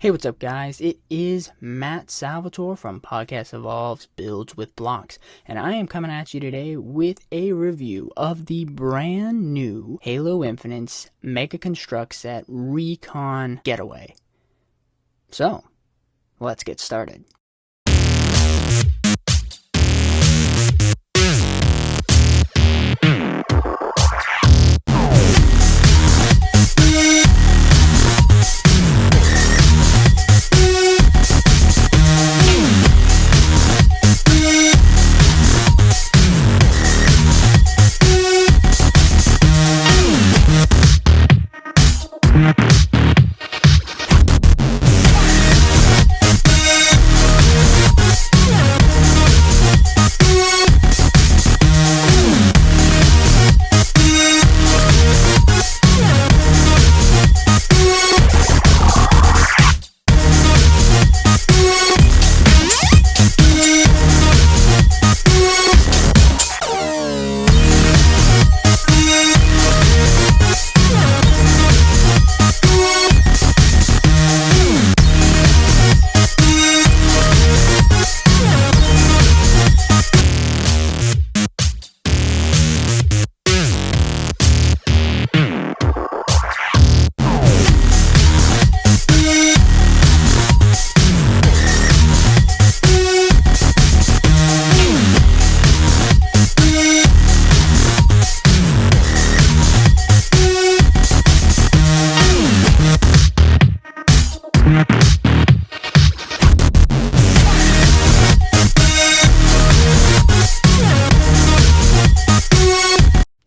Hey, what's up, guys? It is Matt Salvatore from Podcast Evolves Builds with Blocks, and I am coming at you today with a review of the brand new Halo Infinite's Mega Construx set Recon Getaway. So, let's get started.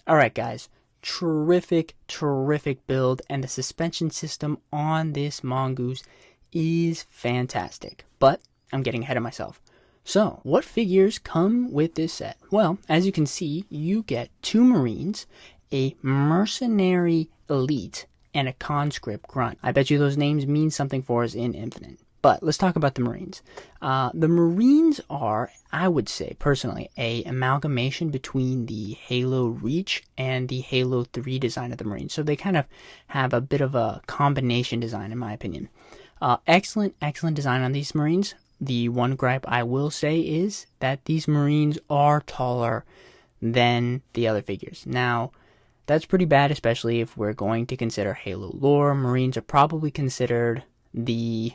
Alright guys, terrific build, and the suspension system on this Mongoose is fantastic. But I'm getting ahead of myself. So, what figures come with this set? Well, as you can see, you get 2 Marines, a Mercenary Elite, and a Conscript Grunt. I bet you those names mean something for us in Infinite. But let's talk about the Marines. The Marines are, I would say, personally, a amalgamation between the Halo Reach and the Halo 3 design of the Marines. So they kind of have a bit of a combination design, in my opinion. Excellent design on these Marines. The one gripe I will say is that these Marines are taller than the other figures. Now, that's pretty bad, especially if we're going to consider Halo lore. Marines are probably considered the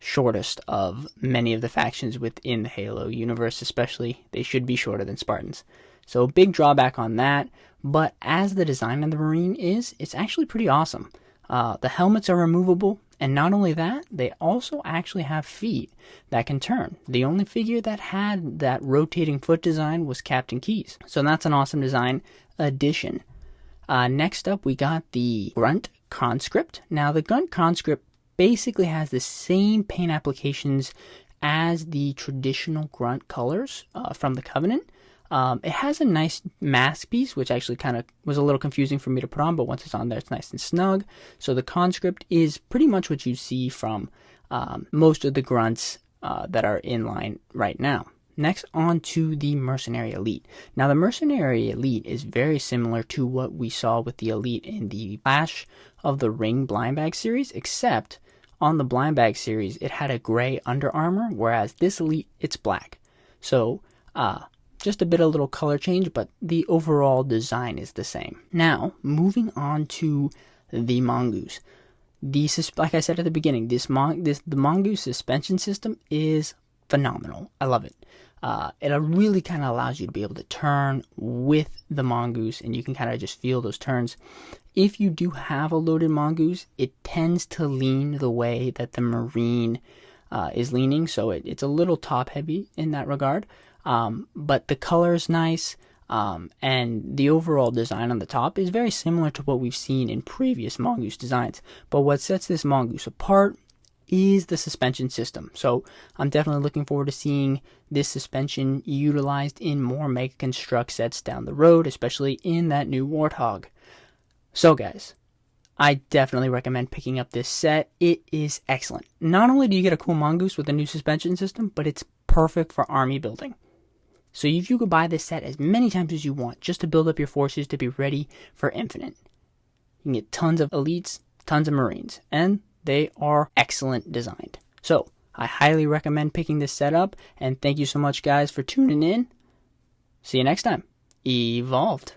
shortest of many of the factions within the Halo universe, especially. They should be shorter than Spartans. So big drawback on that, but as the design of the Marine is, it's actually pretty awesome. The helmets are removable, and not only that, they also actually have feet that can turn. The only figure that had that rotating foot design was Captain Keyes. So that's an awesome design addition. Next up, we got the Grunt Conscript. Now, the Grunt Conscript basically has the same paint applications as the traditional Grunt colors from the Covenant. It has a nice mask piece, which actually kind of was a little confusing for me to put on, but once it's on there, it's nice and snug. So the Conscript is pretty much what you see from most of the Grunts that are in line right now. Next, on to the Mercenary Elite. Now, the Mercenary Elite is very similar to what we saw with the Elite in the Clash of the Ring blind bag series, except on the blind bag series, it had a gray under armor, whereas this Elite, it's black. So, just a bit of little color change, but the overall design is the same. Now, moving on to the Mongoose. Like I said at the beginning, the Mongoose suspension system is phenomenal. I love it. It really kind of allows you to be able to turn with the Mongoose, and you can kind of just feel those turns. If you do have a loaded Mongoose, it tends to lean the way that the Marine is leaning, so it's a little top heavy in that regard. But the color is nice, and the overall design on the top is very similar to what we've seen in previous Mongoose designs. But what sets this Mongoose apart is the suspension system. So I'm definitely looking forward to seeing this suspension utilized in more Mega Construx sets down the road, especially in that new Warthog. So guys, I definitely recommend picking up this set. It is excellent. Not only do you get a cool Mongoose with a new suspension system, but it's perfect for army building. So if you could buy this set as many times as you want just to build up your forces to be ready for Infinite. You can get tons of elites, tons of Marines, and They are excellent designed. So I highly recommend picking this setup, and thank you so much guys for tuning in. See you next time. Evolved.